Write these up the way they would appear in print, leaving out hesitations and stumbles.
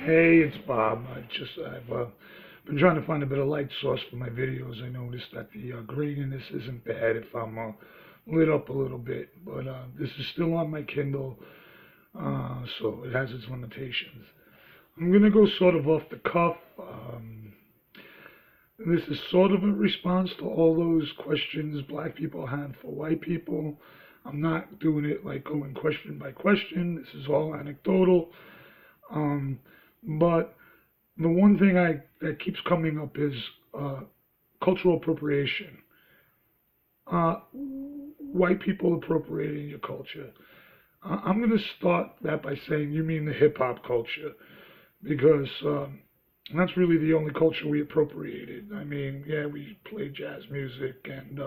Hey, it's Bob. I've been trying to find a bit of light source for my videos. I noticed that the graininess isn't bad if I'm lit up a little bit, but this is still on my Kindle, so it has its limitations. I'm gonna go sort of off the cuff. This is sort of a response to all those questions black people had for white people. I'm not doing it like going question by question. This is all anecdotal. Um, but the one thing that keeps coming up is uh, cultural appropriation. White people appropriating your culture. I'm going to start that by saying you mean the hip hop culture because that's really the only culture we appropriated. I mean, yeah, we play jazz music and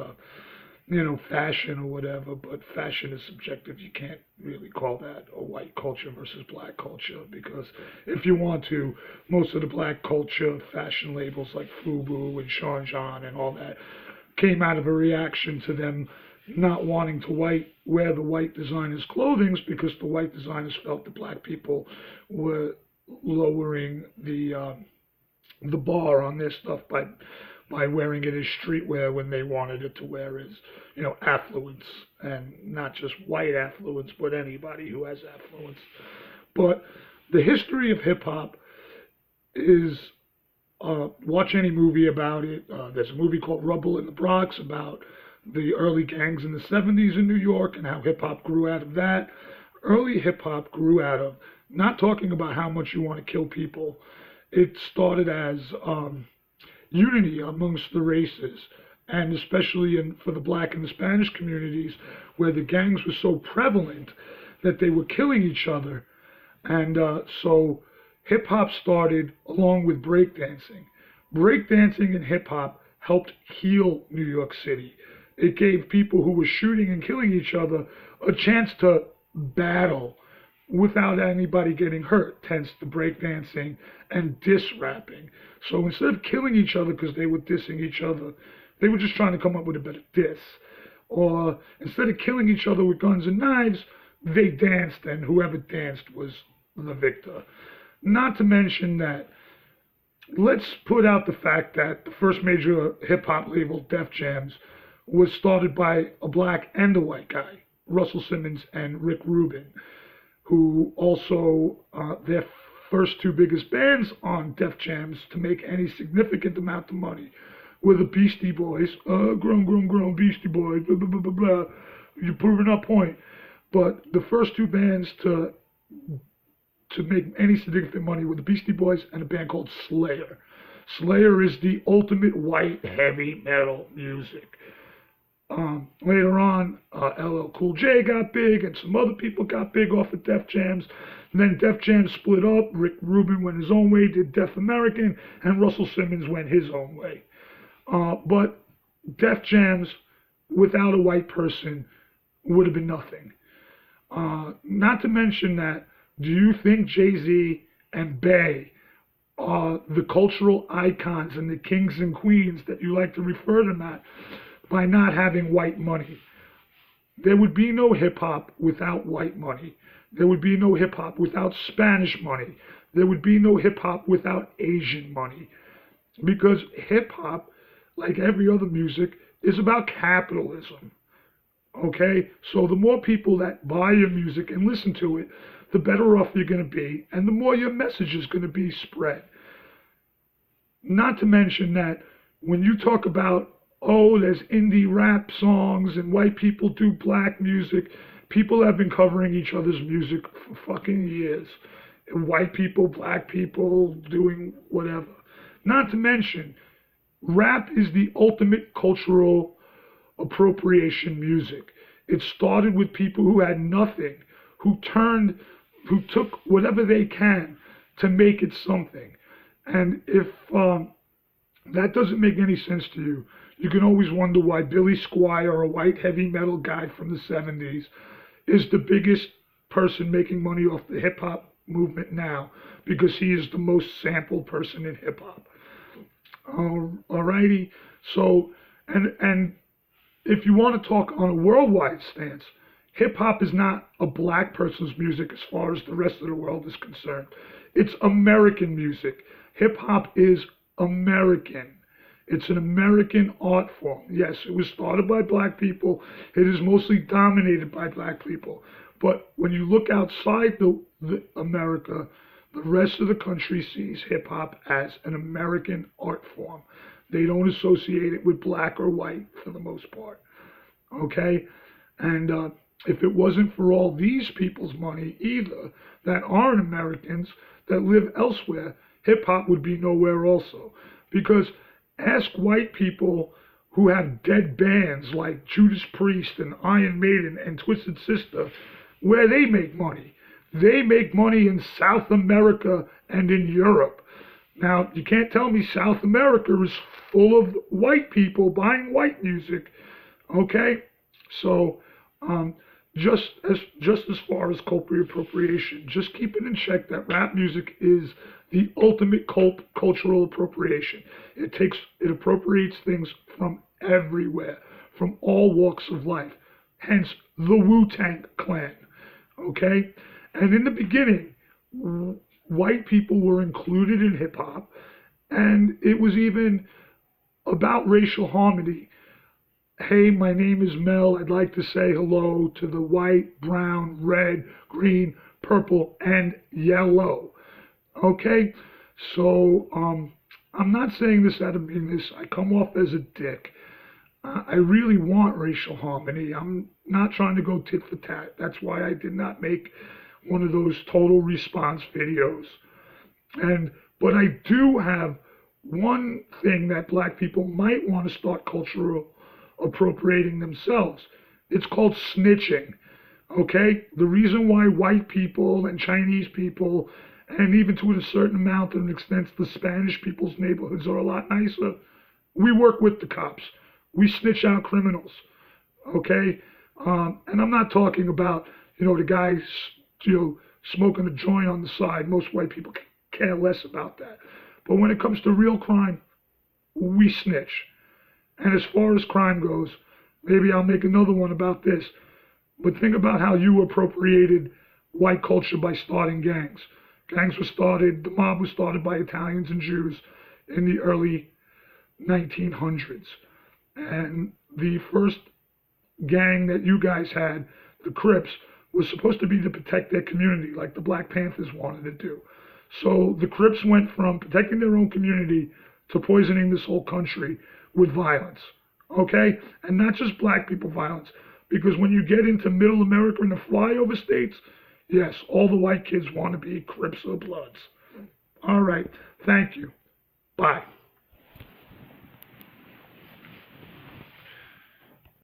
fashion or whatever, but fashion is subjective. You can't really call that a white culture versus black culture because if you want to, most of the black culture fashion labels like FUBU and Sean John and all that came out of a reaction to them not wanting to wear the white designers' clothing because the white designers felt that black people were lowering the bar on their stuff by wearing it as streetwear when they wanted it to wear as affluence, and not just white affluence, but anybody who has affluence. But the history of hip hop is watch any movie about it. There's a movie called Rubble in the Bronx about the early gangs in the 70s in New York and how hip hop grew out of that. Early hip hop grew out of not talking about how much you want to kill people. It started as unity amongst the races, and especially for the black and the Spanish communities, where the gangs were so prevalent that they were killing each other. And so hip hop started along with breakdancing. Breakdancing and hip hop helped heal New York City. It gave people who were shooting and killing each other a chance to battle without anybody getting hurt, hence the breakdancing and diss rapping. So instead of killing each other because they were dissing each other, they were just trying to come up with a better diss. Or instead of killing each other with guns and knives, they danced, and whoever danced was the victor. Not to mention that, let's put out the fact that the first major hip hop label, Def Jams, was started by a black and a white guy, Russell Simmons and Rick Rubin, who also, their first two biggest bands on Def Jams to make any significant amount of money were the Beastie Boys. Grown, Beastie Boys, blah, blah, blah, blah, blah. You're proving our point. But the first two bands to make any significant money were the Beastie Boys and a band called Slayer. Slayer is the ultimate white heavy metal music. Later on, LL Cool J got big, and some other people got big off of Def Jams. And then Def Jams split up. Rick Rubin went his own way, did Def American, and Russell Simmons went his own way. But Def Jams, without a white person, would have been nothing. Not to mention that, do you think Jay-Z and Bey are the cultural icons and the kings and queens that you like to refer to them at by not having white money? There would be no hip-hop without white money. There would be no hip-hop without Spanish money. There would be no hip-hop without Asian money. Because hip-hop, like every other music, is about capitalism. Okay? So the more people that buy your music and listen to it, the better off you're going to be, and the more your message is going to be spread. Not to mention that when you talk about, oh, there's indie rap songs and white people do black music, people have been covering each other's music for fucking years. White people, black people, doing whatever. Not to mention, rap is the ultimate cultural appropriation music. It started with people who had nothing, who took whatever they can to make it something. And if that doesn't make any sense to you, you can always wonder why Billy Squier, a white heavy metal guy from the 70s, is the biggest person making money off the hip hop movement now, because he is the most sampled person in hip hop. Alrighty, so and if you want to talk on a worldwide stance, hip hop is not a black person's music as far as the rest of the world is concerned. It's American music. Hip hop is American. It's an American art form. Yes, it was started by black people. It is mostly dominated by black people. But when you look outside the America, the rest of the country sees hip hop as an American art form. They don't associate it with black or white for the most part. Okay? And if it wasn't for all these people's money either, that aren't Americans, that live elsewhere, hip hop would be nowhere also. Because ask white people who have dead bands like Judas Priest and Iron Maiden and Twisted Sister where they make money. They make money in South America and in Europe. Now, you can't tell me South America is full of white people buying white music, okay? So, just as far as cultural appropriation, just keep it in check that rap music is the ultimate cultural appropriation. It appropriates things from everywhere, from all walks of life. Hence, the Wu-Tang Clan, okay? And in the beginning, white people were included in hip hop, and it was even about racial harmony. Hey, my name is Mel. I'd like to say hello to the white, brown, red, green, purple, and yellow. Okay? So, I'm not saying this out of meanness. I come off as a dick. I really want racial harmony. I'm not trying to go tit for tat. That's why I did not make one of those total response videos. But I do have one thing that black people might want to start cultural appropriating themselves. It's called snitching. Okay? The reason why white people and Chinese people, and even to a certain amount and extent the Spanish people's neighborhoods are a lot nicer, we work with the cops. We snitch out criminals. Okay? And I'm not talking about, the guys, smoking a joint on the side. Most white people care less about that. But when it comes to real crime, we snitch. And as far as crime goes, maybe I'll make another one about this. But think about how you appropriated white culture by starting gangs. The mob was started by Italians and Jews in the early 1900s. And the first gang that you guys had, the Crips, was supposed to be to protect their community like the Black Panthers wanted to do. So the Crips went from protecting their own community to poisoning this whole country with violence, okay? And not just black people violence, because when you get into middle America and the flyover states, yes, all the white kids want to be Crips or Bloods. All right, thank you. Bye.